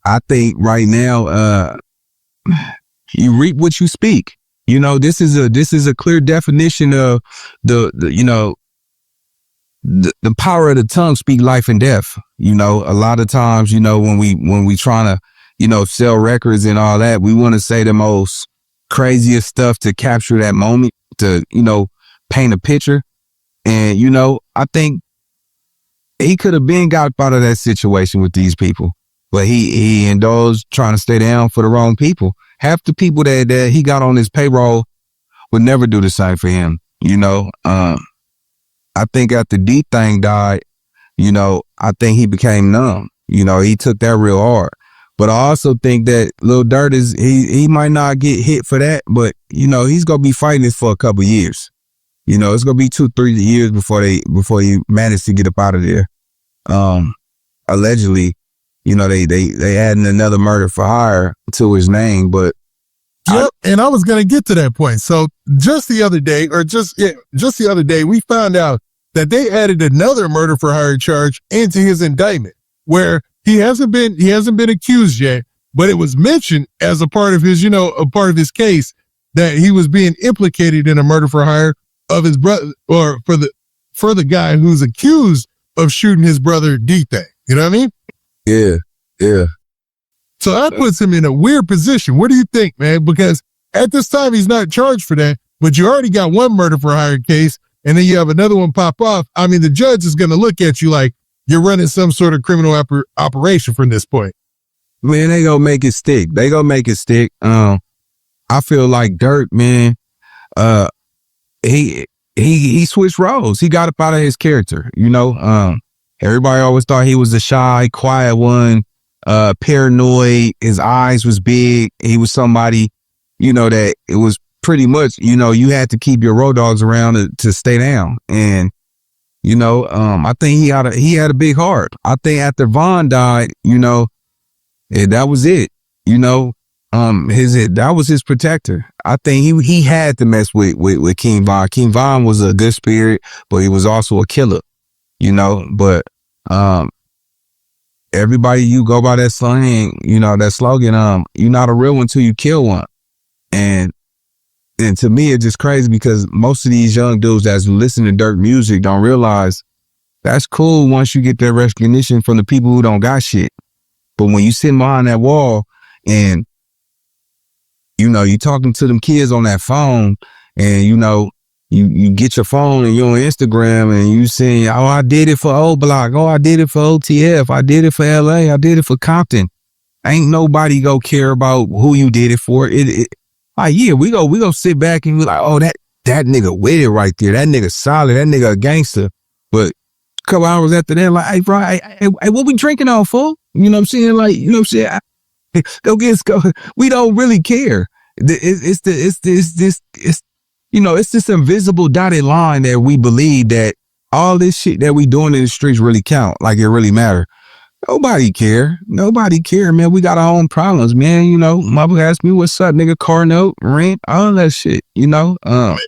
I think right now, you reap what you speak. You know, this is a clear definition of the power of the tongue speak life and death. You know, a lot of times, you know, when we trying to, you know, sell records and all that, we want to say the most craziest stuff to capture that moment, to, you know, paint a picture. And, you know, I think he could have been got out of that situation with these people, but he indulged trying to stay down for the wrong people. Half the people that he got on his payroll would never do the same for him. You know, I think after D Thing died, you know, I think he became numb. You know, he took that real hard. But I also think that Lil Durk he might not get hit for that, but, you know, he's going to be fighting this for a couple of years. You know, it's going to be 2-3 years before he managed to get up out of there. Allegedly, you know, they adding another murder for hire to his name, but. Yep, and I was going to get to that point. So just the other day, we found out that they added another murder for hire charge into his indictment, where he hasn't been accused yet, but it was mentioned as a part of his, you know, a part of his case that he was being implicated in a murder for hire of his brother, or for the guy who's accused of shooting his brother D-Thing. You know what I mean? Yeah. So that puts him in a weird position. What do you think, man? Because at this time, he's not charged for that, but you already got one murder for hire case, and then you have another one pop off. I mean, the judge is going to look at you like you're running some sort of criminal operation from this point. Man, they gonna make it stick. I feel like Durk, man, he switched roles. He got up out of his character, you know. Everybody always thought he was the shy, quiet one, paranoid. His eyes was big. He was somebody, you know, that it was pretty much, you know, you had to keep your road dogs around to stay down. And, you know, I think he had a big heart. I think after Von died, you know, that was it. You know, that was his protector. I think he had to mess with King Von. King Von was a good spirit, but he was also a killer. You know, but everybody, you go by that slang, you know, that slogan, you're not a real one till you kill one. And to me, it's just crazy because most of these young dudes that's listening to Durk music don't realize that's cool once you get that recognition from the people who don't got shit. But when you sitting behind that wall and, you know, you talking to them kids on that phone and, you know, you get your phone and you're on Instagram and you saying, oh, I did it for O Block. Oh, I did it for OTF. I did it for LA. I did it for Compton. Ain't nobody go care about who you did it for. Yeah, we go sit back and be like, oh, that nigga with it right there. That nigga solid. That nigga a gangster. But a couple hours after that, like, hey, bro, hey, what we drinking on, fool? You know what I'm saying? Like, you know what I'm saying? We don't really care. You know, it's this invisible dotted line that we believe that all this shit that we doing in the streets really count, like it really matter. Nobody care, man. We got our own problems, man. You know, mother asked me, what's up, nigga, car note, rent, all that shit, you know? Man,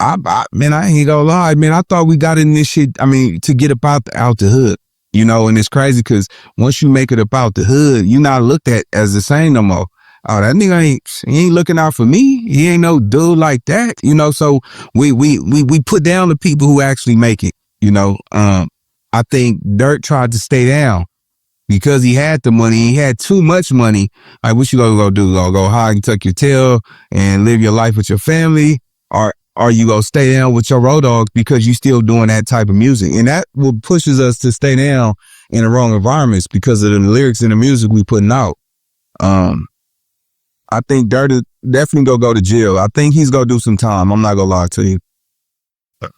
I ain't gonna lie, man. I thought we got in this shit, I mean, to get up out the hood, you know, and it's crazy because once you make it up out the hood, you're not looked at as the same no more. Oh, that nigga he ain't looking out for me. He ain't no dude like that, you know. So we put down the people who actually make it, you know. I think Durk tried to stay down because he had the money. He had too much money. Like, what you gonna go do? Go hide and tuck your tail and live your life with your family, or are you gonna stay down with your road dogs because you still doing that type of music? And that will pushes us to stay down in the wrong environments because of the lyrics and the music we putting out. I think Durk is definitely gonna go to jail. I think he's gonna do some time. I'm not gonna lie to you.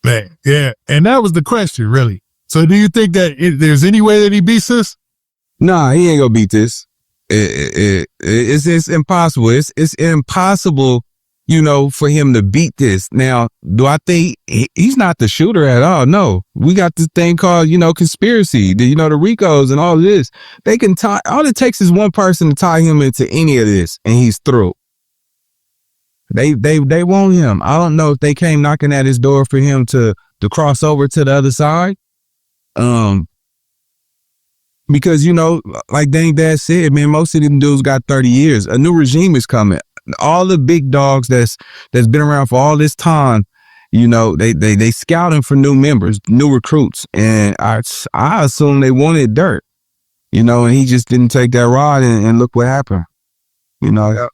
Man, yeah. And that was the question, really. So do you think that there's any way that he beats this? Nah, he ain't gonna beat this. It's impossible. It's impossible, you know, for him to beat this. Now, do I think he's not the shooter at all? No. We got this thing called, you know, conspiracy, you know, the Ricos and all of this. They can tie, all it takes is one person to tie him into any of this and he's through. They want him. I don't know if they came knocking at his door for him to cross over to the other side. Because, you know, like Dang Dad said, man, most of them dudes got 30 years. A new regime is coming. All the big dogs that's been around for all this time, you know, they scouting for new members, new recruits. And I assume they wanted Durk, you know, and he just didn't take that ride, and look what happened, you know. Yeah.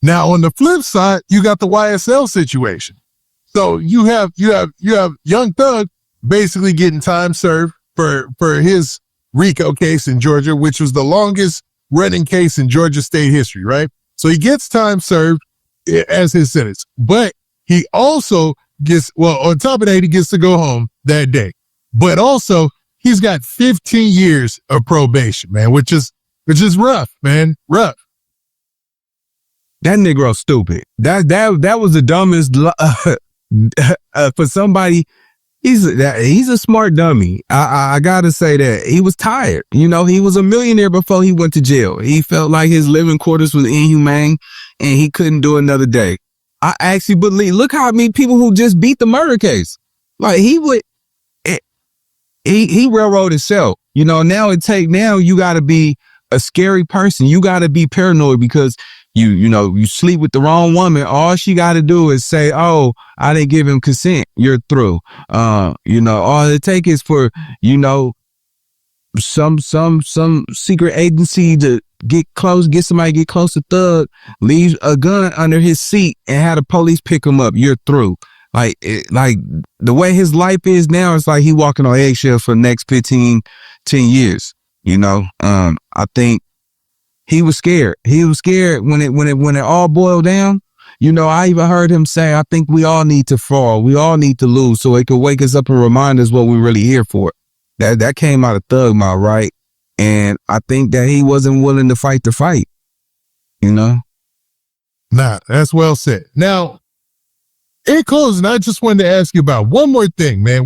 Now, on the flip side, you got the YSL situation. So you have Young Thug basically getting time served for his RICO case in Georgia, which was the longest running case in Georgia state history, right? So he gets time served as his sentence, but he also gets, well, on top of that, he gets to go home that day. But also, he's got 15 years of probation, man, which is rough, man, rough. That Negro stupid. That was the dumbest for somebody. He's a smart dummy. I gotta say that. He was tired. You know, he was a millionaire before he went to jail. He felt like his living quarters was inhumane and he couldn't do another day. I actually believe, look how many people who just beat the murder case. Like he railroaded himself. You know, now you gotta be a scary person. You gotta be paranoid because you sleep with the wrong woman. All she got to do is say, "Oh, I didn't give him consent." You're through. All it takes is for, you know, some secret agency to get somebody get close to Thug, leave a gun under his seat, and have the police pick him up. You're through. Like the way his life is now, it's like he walking on eggshells for the next 10 years. You know, I think. He was scared. He was scared when it all boiled down. You know, I even heard him say, "I think we all need to fall. We all need to lose so it could wake us up and remind us what we're really here for." That came out of Thug mouth, right? And I think that he wasn't willing to fight the fight. You know? Nah, that's well said. Now, in closing, I just wanted to ask you about one more thing, man.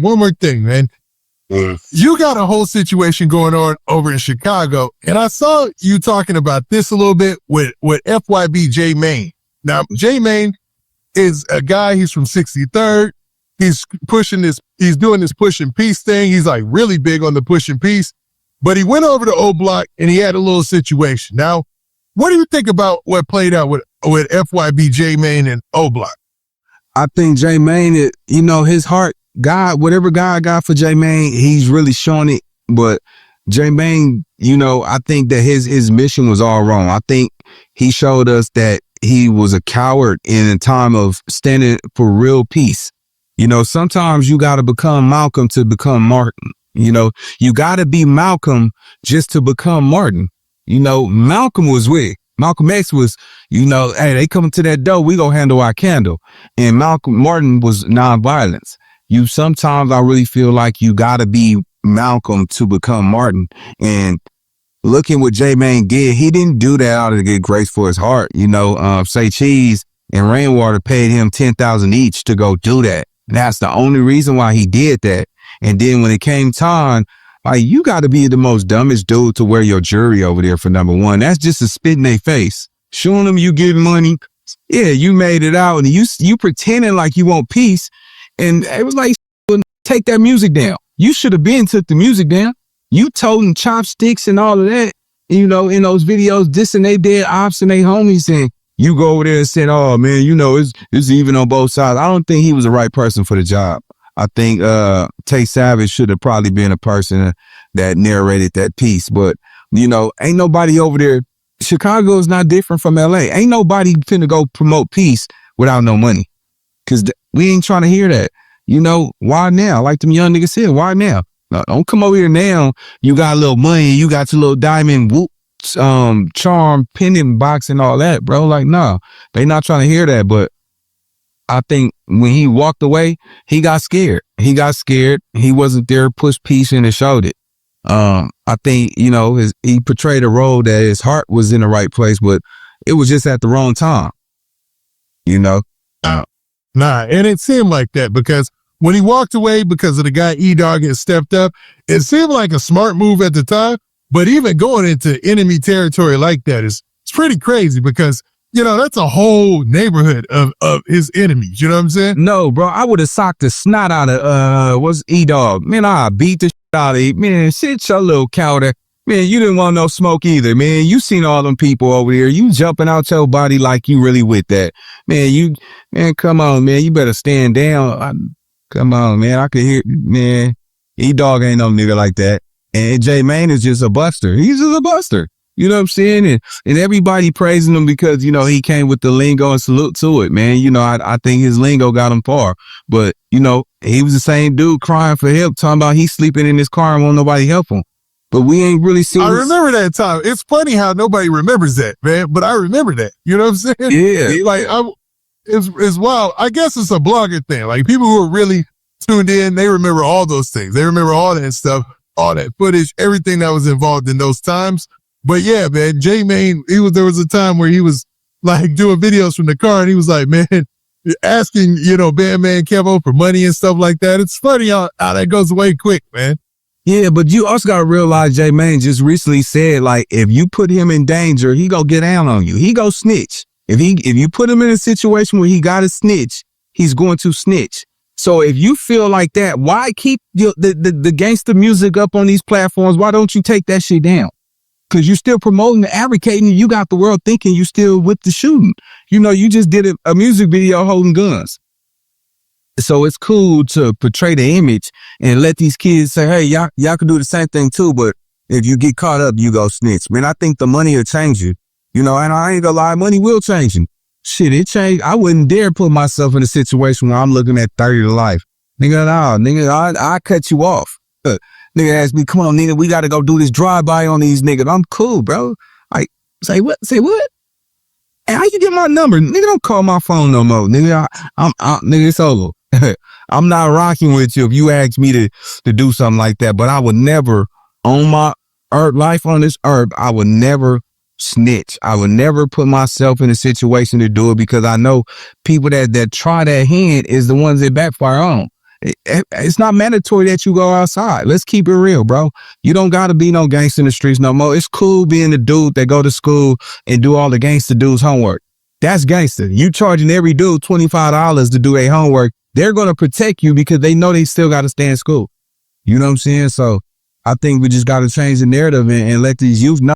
You got a whole situation going on over in Chicago, and I saw you talking about this a little bit with FYB J Mane. Now, J Mane is a guy, he's from 63rd. He's doing this push and peace thing. He's like really big on the push and peace, but he went over to O Block and he had a little situation. Now, what do you think about what played out with FYB J Mane and O Block? I think J Mane, you know, his heart, God, whatever God got for J Mane, he's really showing it. But J Mane, you know, I think that his mission was all wrong. I think he showed us that he was a coward in a time of standing for real peace. You know, sometimes you got to become Malcolm to become Martin. You know, you got to be Malcolm just to become Martin. You know, Malcolm X was, you know, hey, they come to that door, we gonna handle our candle. And Martin was nonviolence. Sometimes I really feel like you gotta be Malcolm to become Martin. And looking what J Mane did, he didn't do that out of good grace for his heart. You know, Say Cheese and Rainwater paid him $10,000 each to go do that. And that's the only reason why he did that. And then when it came time, like, you gotta be the most dumbest dude to wear your jury over there for number one. That's just a spit in their face. Showing them you get money. Yeah, you made it out and you pretending like you want peace. And it was like, take that music down. You should have been took the music down. You toting chopsticks and all of that, you know, in those videos, dissing they dead ops and they homies, and you go over there and said, "Oh man, you know, it's even on both sides." I don't think he was the right person for the job. I think Tay Savage should have probably been a person that narrated that piece. But, you know, ain't nobody over there. Chicago is not different from LA. Ain't nobody finna go promote peace without no money. Cause we ain't trying to hear that. You know, why now? Like them young niggas said, why now? No, don't come over here now. You got a little money. You got your little diamond charm pendant box and all that, bro. Like, no, they not trying to hear that. But I think when he walked away, he got scared. He wasn't there, pushed peace and showed it. I think, you know, he portrayed a role that his heart was in the right place, but it was just at the wrong time. You know? Nah, and it seemed like that because when he walked away because of the guy edogg had stepped up, it seemed like a smart move at the time, but even going into enemy territory like that it's pretty crazy because, you know, that's a whole neighborhood of his enemies. You know what I'm saying? No, bro, I would have socked the snot out of, edogg. Man, I beat the shit out of here. Man, sit your little cow there. Man, you didn't want no smoke either, man. You seen all them people over there. You jumping out your body like you really with that. Man, come on, man. You better stand down. Come on, man. I could hear, man. Edogg ain't no nigga like that. And J Mane is just a buster. He's just a buster. You know what I'm saying? And everybody praising him because, he came with the lingo and salute to it, man. I think his lingo got him far. But, he was the same dude crying for help, talking about he's sleeping in his car and won't nobody help him. But we ain't really seen. I remember that time. It's funny how nobody remembers that, man. But I remember that. You know what I'm saying? Yeah. Like, it's wild. I guess it's a blogger thing. Like, people who are really tuned in, they remember all those things. They remember all that stuff, all that footage, everything that was involved in those times. But yeah, man, J Mane, there was a time where he was like doing videos from the car and he was like, man, asking, Bandman Kevo for money and stuff like that. It's funny how that goes away quick, man. Yeah, but you also got to realize J Mane just recently said, like, if you put him in danger, he go get down on you. He go snitch. If you put him in a situation where he got to snitch, he's going to snitch. So if you feel like that, why keep the gangster music up on these platforms? Why don't you take that shit down? Because you're still promoting and advocating. You got the world thinking you still with the shooting. You just did a music video holding guns. So it's cool to portray the image and let these kids say, hey, y'all can do the same thing too. But if you get caught up, you go snitch. Man, I think the money will change you. And I ain't gonna lie, money will change you. Shit, it changed. I wouldn't dare put myself in a situation where I'm looking at 30 to life. Nigga, I cut you off. Nigga asked me, come on, nigga, we got to go do this drive-by on these niggas. I'm cool, bro. Like, say what? Say what? Hey, how you get my number? Nigga, don't call my phone no more. Nigga, nigga, it's over. I'm not rocking with you if you ask me to do something like that. But I would never, on my life on this earth, I would never snitch. I would never put myself in a situation to do it because I know people that try that hand is the ones that backfire on. It's not mandatory that you go outside. Let's keep it real, bro. You don't got to be no gangster in the streets no more. It's cool being the dude that go to school and do all the gangster dudes' homework. That's gangster. You charging every dude $25 to do their homework. They're going to protect you because they know they still got to stay in school. You know what I'm saying? So I think we just got to change the narrative and let these youth know.